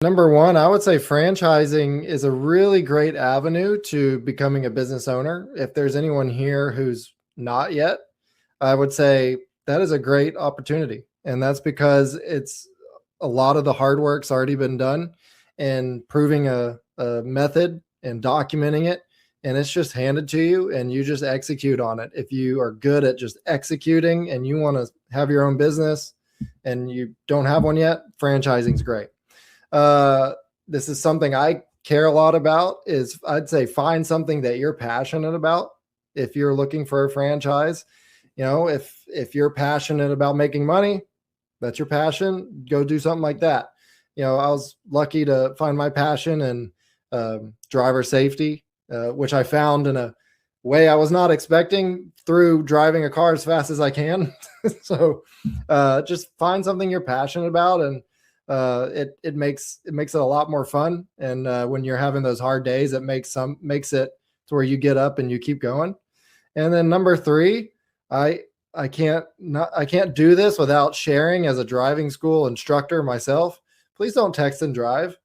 Number one, I would say franchising is a really great avenue to becoming a business owner. If there's anyone here who's not yet, I would say that is a great opportunity. And that's because it's a lot of the hard work's already been done and proving a method and documenting it. And it's just handed to you and you just execute on it. If you are good at just executing and you want to have your own business and you don't have one yet, franchising is great. This is something I care a lot about is I'd say find something that you're passionate about. If you're looking for a franchise, if you're passionate about making money, that's your passion, go do something like that. I was lucky to find my passion in driver safety, which I found in a way I was not expecting through driving a car as fast as I can. So just find something you're passionate about, and it makes it a lot more fun. And when you're having those hard days, it makes it to where you get up and you keep going. And then number three, I can't do this without sharing as a driving school instructor myself. Please don't text and drive.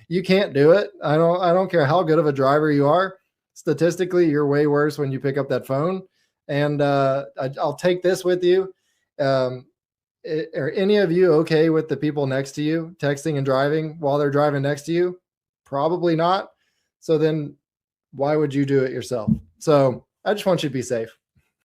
You can't do it. I don't care how good of a driver you are. Statistically, you're way worse when you pick up that phone. And I'll take this with you. Are any of you okay with the people next to you texting and driving while they're driving next to you? Probably not. So then why would you do it yourself? So I just want you to be safe.